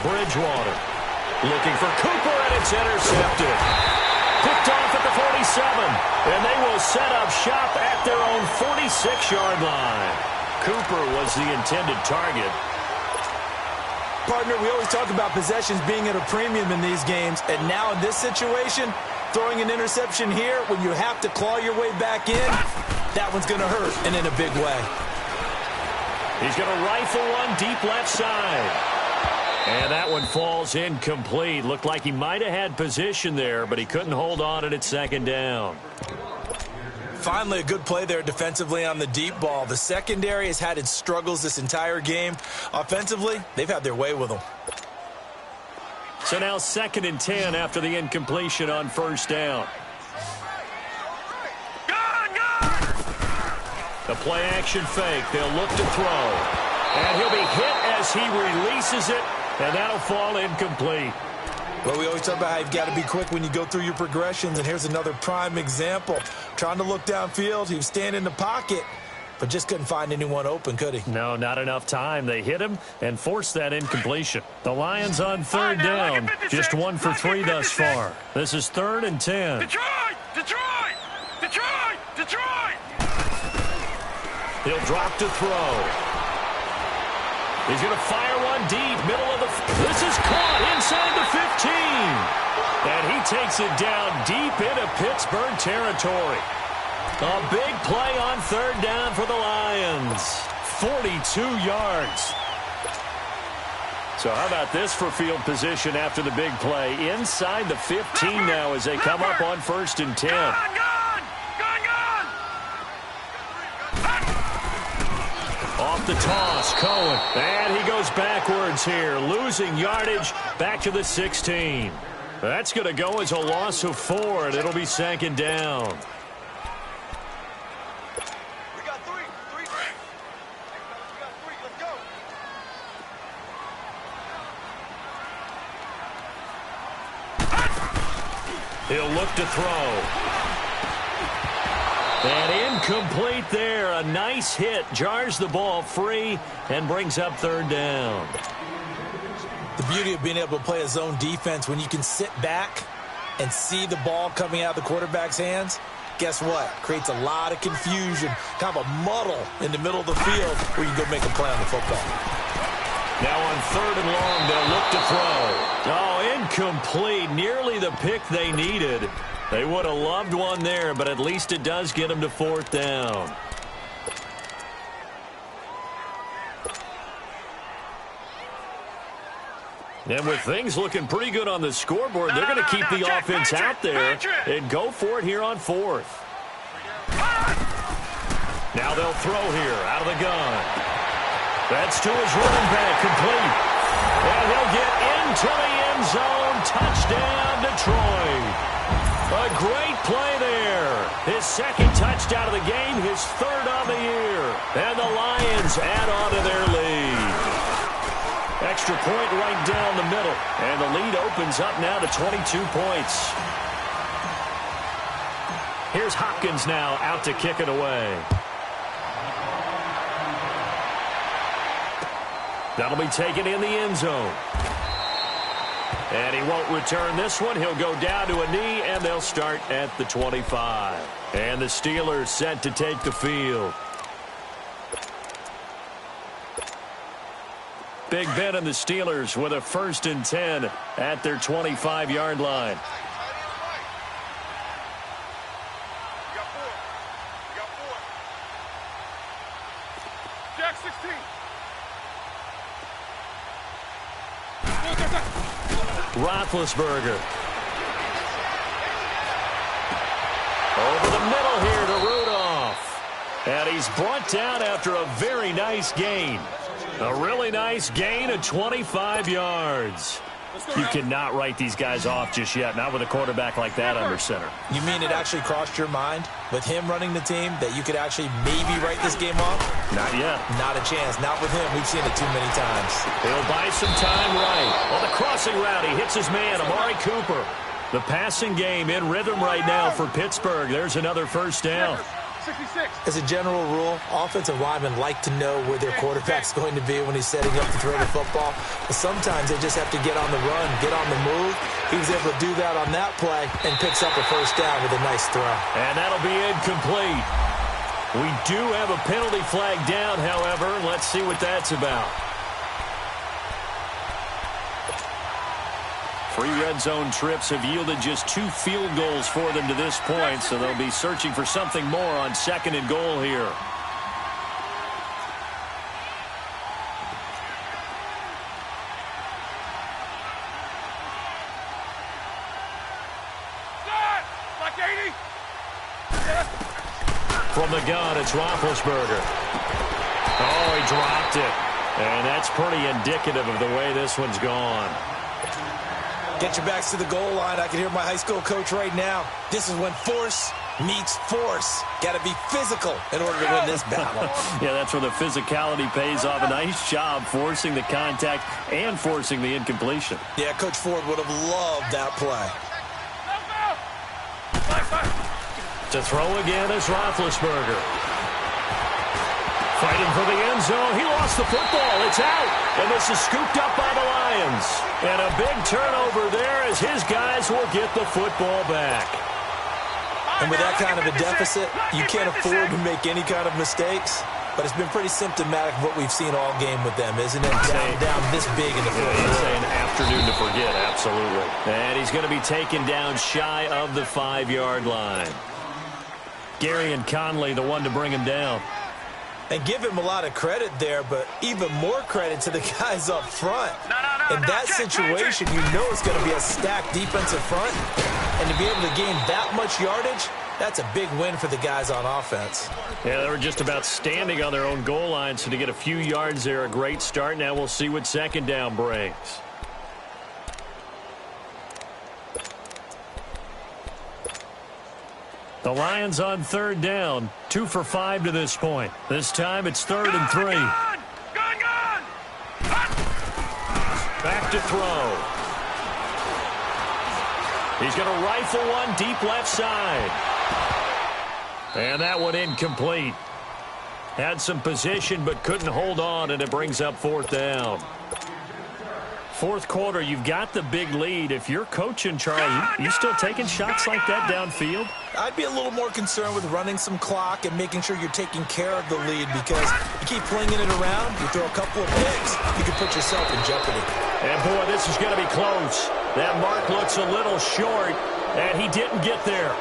Bridgewater looking for Cooper, and it's intercepted. Picked off at the 47, and they will set up shop at their own 46-yard line. Cooper was the intended target. Partner, we always talk about possessions being at a premium in these games, and now in this situation, throwing an interception here when you have to claw your way back in, that one's going to hurt, and in a big way. He's going to rifle one deep left side. And that one falls incomplete. Looked like he might have had position there, but he couldn't hold on at second down. Finally, a good play there defensively on the deep ball. The secondary has had its struggles this entire game. Offensively, they've had their way with them. So now 2nd and 10 after the incompletion on first down. The play action fake. They'll look to throw. And he'll be hit as he releases it, and that'll fall incomplete. Well, we always talk about how you've got to be quick when you go through your progressions, and here's another prime example. Trying to look downfield, he was standing in the pocket, but just couldn't find anyone open, could he? No, not enough time. They hit him and forced that incompletion. The Lions on third down, just 1 for 3 thus far. This is 3rd and 10. Detroit! Detroit! Detroit! Detroit! He'll drop to throw. He's going to fire one deep, middle of the... This is caught inside the 15. And he takes it down deep into Pittsburgh territory. A big play on third down for the Lions. 42 yards. So how about this for field position after the big play? Inside the 15 now as they come up on 1st and 10. Off the toss, Cohen. And he goes backwards here, losing yardage back to the 16. That's going to go as a loss of 4, and it'll be 2nd down. We got three. We got three. Let's go. He'll look to throw. And incomplete there. A nice hit. Jars the ball free and brings up 3rd down. The beauty of being able to play a zone defense when you can sit back and see the ball coming out of the quarterback's hands, guess what? Creates a lot of confusion, kind of a muddle in the middle of the field where you can go make a play on the football. Now on 3rd and long, they'll look to throw. Oh, incomplete. Nearly the pick they needed. They would have loved one there, but at least it does get them to 4th down. And with things looking pretty good on the scoreboard, they're going to keep the offense out there and go for it here on 4th. Now they'll throw here out of the gun. That's to his running back, complete. And he'll get into the end zone. Touchdown, Detroit. A great play there. His 2nd touchdown of the game, his 3rd on the year. And the Lions add on to their lead. Extra point right down the middle. And the lead opens up now to 22 points. Here's Hopkins now out to kick it away. That'll be taken in the end zone. And he won't return this one. He'll go down to a knee, and they'll start at the 25. And the Steelers set to take the field. Big Ben and the Steelers with a 1st and 10 at their 25-yard line. Jack 16. Roethlisberger. Over the middle here to Rudolph. And he's brought down after a very nice gain. A really nice gain of 25 yards. You cannot write these guys off just yet, not with a quarterback like that under center. You mean it actually crossed your mind with him running the team that you could actually maybe write this game off? Not yet. Not a chance. Not with him. We've seen it too many times. He'll buy some time right. On the crossing route, he hits his man, Amari Cooper. The passing game in rhythm right now for Pittsburgh. There's another first down. 66. As a general rule, offensive linemen like to know where their quarterback's going to be when he's setting up to throw the football. But sometimes they just have to get on the run, get on the move. He was able to do that on that play and picks up a first down with a nice throw. And that'll be incomplete. We do have a penalty flag down, however. Let's see what that's about. 3 red zone trips have yielded just 2 field goals for them to this point, so they'll be searching for something more on 2nd and goal here. Like 80. From the gun, it's Roethlisberger. Oh, he dropped it. And that's pretty indicative of the way this one's gone. Get your backs to the goal line. I can hear my high school coach right now. This is when force meets force. Got to be physical in order to win this battle. Yeah, that's where the physicality pays off. A nice job forcing the contact and forcing the incompletion. Yeah, Coach Ford would have loved that play. To throw again is Roethlisberger. Fighting for the end zone. He lost the football. It's out. And this is scooped up by the Lions. And a big turnover there as his guys will get the football back. And with that kind of a deficit, you can't afford to make any kind of mistakes. But it's been pretty symptomatic of what we've seen all game with them, isn't it? Down this big in the fourth. It's an afternoon to forget, absolutely. And he's going to be taken down shy of the 5-yard line. Gary and Conley, the one to bring him down. And give him a lot of credit there, but even more credit to the guys up front. In that situation, you know it's going to be a stacked defensive front. And to be able to gain that much yardage, that's a big win for the guys on offense. Yeah, they were just about standing on their own goal line, so to get a few yards there, a great start. Now we'll see what 2nd down brings. The Lions on 3rd down, 2 for 5 to this point. This time it's 3rd and 3. Gone! Back to throw. He's going to rifle one deep left side. And that one incomplete. Had some position but couldn't hold on, and it brings up 4th down. 4th quarter, you've got the big lead. If you're coaching, Charles, you still taking shots like that downfield? I'd be a little more concerned with running some clock and making sure you're taking care of the lead, because you keep flinging it around, you throw a couple of picks, you can put yourself in jeopardy. And, boy, this is going to be close. That mark looks a little short, and he didn't get there.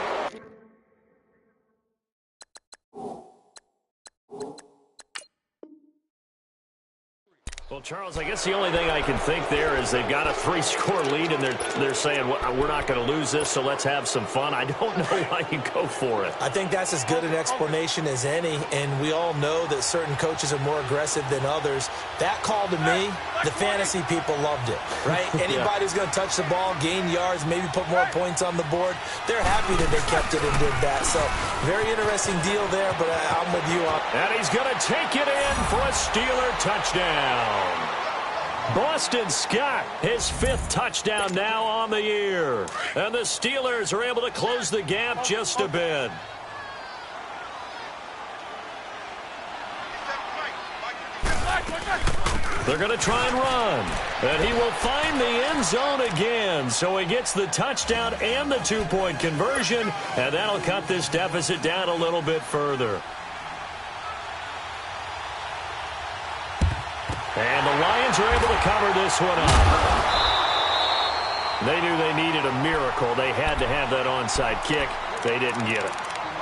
Well, Charles, I guess the only thing I can think there is they've got a 3-score lead, and they're saying, well, we're not going to lose this, so let's have some fun. I don't know why you go for it. I think that's as good an explanation as any, and we all know that certain coaches are more aggressive than others. That call to me, the fantasy people loved it, right? Anybody who's going to touch the ball, gain yards, maybe put more points on the board, they're happy that they kept it and did that. So, very interesting deal there, but I'm with you on. And he's going to take it in for a Steeler touchdown. Boston Scott, his 5th touchdown now on the year. And the Steelers are able to close the gap just a bit. They're going to try and run. And he will find the end zone again. So he gets the touchdown and the 2-point conversion. And that'll cut this deficit down a little bit further. And the Lions are able to cover this one up. They knew they needed a miracle. They had to have that onside kick. They didn't get it.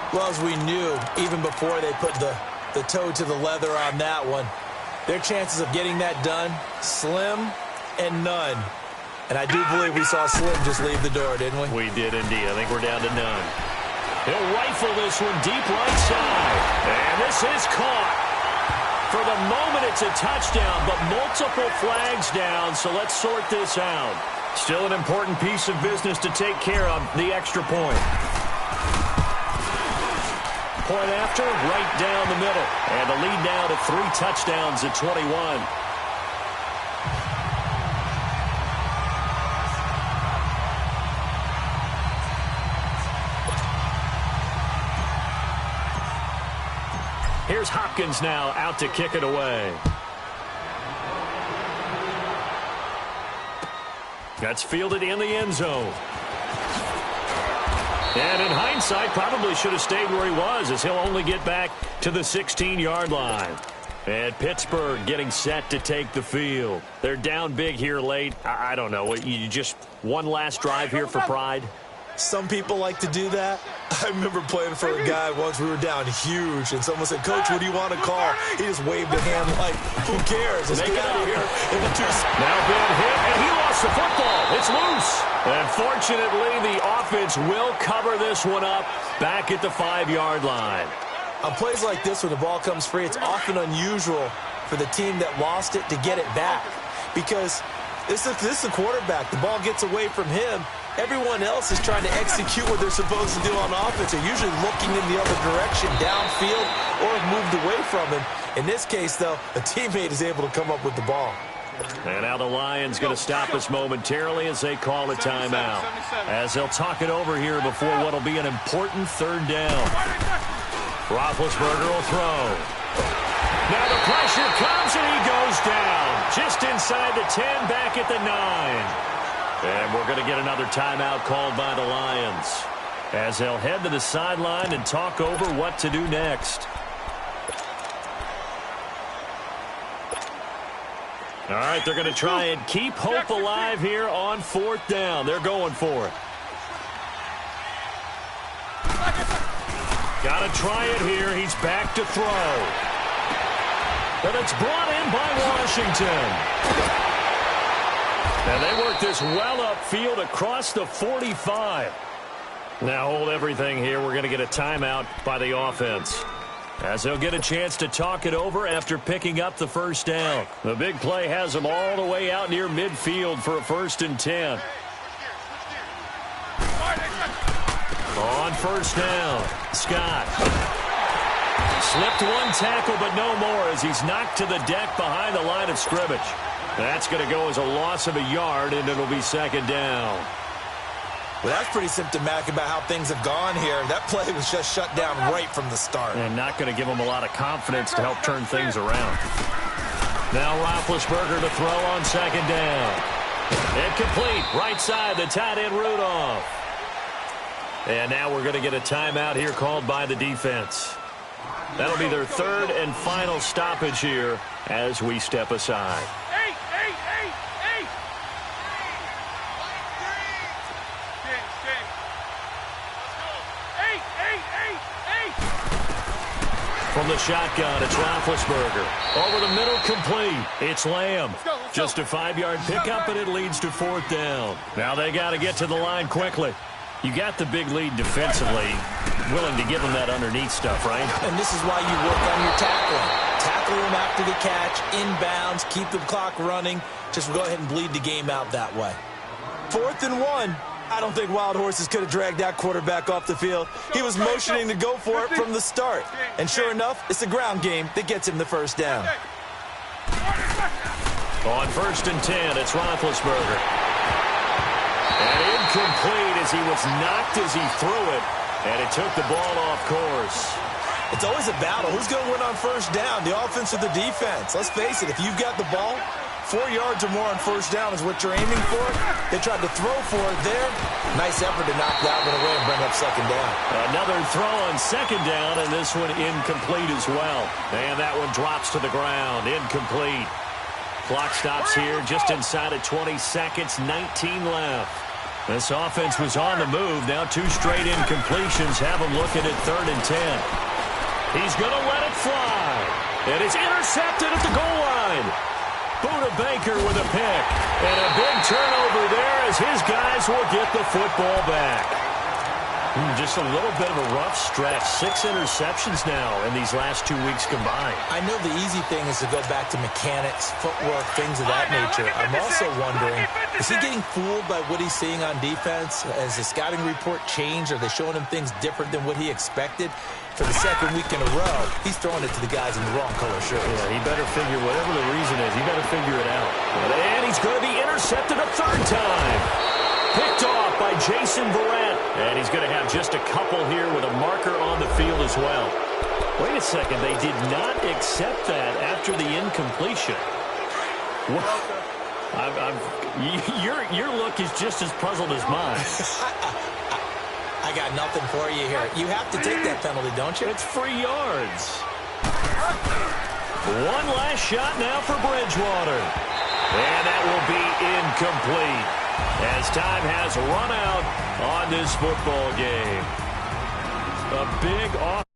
Well, as we knew, even before they put the toe to the leather on that one, their chances of getting that done, slim and none. And I do believe we saw Slim just leave the door, didn't we? We did indeed. I think we're down to none. He'll rifle this one deep right side. And this is caught. For the moment, it's a touchdown, but multiple flags down, so let's sort this out. Still an important piece of business to take care of, the extra point. Point after, right down the middle. And the lead now to 3 touchdowns at 21. Here's Hopkins now out to kick it away. That's fielded in the end zone. And in hindsight, probably should have stayed where he was, as he'll only get back to the 16-yard line. And Pittsburgh getting set to take the field. They're down big here late. I don't know. You just one last drive here for pride? Some people like to do that. I remember playing for a guy once. We were down huge, and someone said, "Coach, what do you want to call?" He just waved a hand like, "Who cares? Let's get out of here." Now being hit, and he lost the football. It's loose. And fortunately, the offense will cover this one up back at the 5-yard line. On plays like this where the ball comes free, it's often unusual for the team that lost it to get it back, because this is a quarterback. The ball gets away from him. Everyone else is trying to execute what they're supposed to do on offense. They're usually looking in the other direction, downfield, or have moved away from him. In this case, though, a teammate is able to come up with the ball. And now the Lions going to stop us momentarily as they call a timeout. As they'll talk it over here before what will be an important 3rd down. Roethlisberger will throw. Now the pressure comes and he goes down. Just inside the 10, back at the 9. And we're going to get another timeout called by the Lions as they'll head to the sideline and talk over what to do next. All right, they're going to try and keep hope alive here on 4th down. They're going for it. Got to try it here. He's back to throw. But it's brought in by Washington. And they work this well upfield across the 45. Now hold everything here. We're going to get a timeout by the offense, as they'll get a chance to talk it over after picking up the 1st down. The big play has them all the way out near midfield for a 1st and 10. On 1st down, Scott. Slipped one tackle, but no more, as he's knocked to the deck behind the line of scrimmage. That's going to go as a loss of a yard, and it'll be 2nd down. Well, that's pretty symptomatic about how things have gone here. That play was just shut down right from the start. And not going to give them a lot of confidence to help turn things around. Now Roethlisberger to throw on 2nd down. Incomplete. Right side, the tight end Rudolph. And now we're going to get a timeout here called by the defense. That'll be their 3rd and final stoppage here as we step aside. From the shotgun, it's Roethlisberger. Over the middle, complete. It's Lamb. Just a 5-yard pickup, and it leads to 4th down. Now they got to get to the line quickly. You got the big lead defensively. Willing to give them that underneath stuff, right? And this is why you work on your tackling. Tackle them after the catch, inbounds, keep the clock running. Just go ahead and bleed the game out that way. 4th and 1. I don't think Wild Horses could have dragged that quarterback off the field. He was motioning to go for it from the start. And sure enough, it's the ground game that gets him the 1st down. On 1st and 10, it's Roethlisberger. And incomplete as he was knocked as he threw it. And it took the ball off course. It's always a battle. Who's going to win on 1st down, the offense or the defense? Let's face it, if you've got the ball, 4 yards or more on 1st down is what you're aiming for. They tried to throw for it there. Nice effort to knock that one away and bring up 2nd down. Another throw on 2nd down, and this one incomplete as well. And that one drops to the ground. Incomplete. Clock stops here just inside of 20 seconds, 19 left. This offense was on the move. Now 2 straight incompletions have them looking at 3rd and 10. He's going to let it fly. And it's intercepted at the goal line. Buda Baker with a pick. And a big turnover there as his guys will get the football back. Just a little bit of a rough stretch. 6 interceptions now in these last 2 weeks combined. I know the easy thing is to go back to mechanics, footwork, things of that nature. I'm also wondering, is he getting fooled by what he's seeing on defense? Has the scouting report changed? Are they showing him things different than what he expected? For the second week in a row, he's throwing it to the guys in the wrong color shirts. Yeah, he better figure, whatever the reason is, he better figure it out. And he's going to be intercepted a third time. Picked off by Jason Verrett. And he's going to have just a couple here with a marker on the field as well. Wait a second. They did not accept that after the incompletion. Your look is just as puzzled as mine. I got nothing for you here. You have to take that penalty, don't you? It's free yards. One last shot now for Bridgewater. And that will be incomplete, as time has run out on this football game. A big off.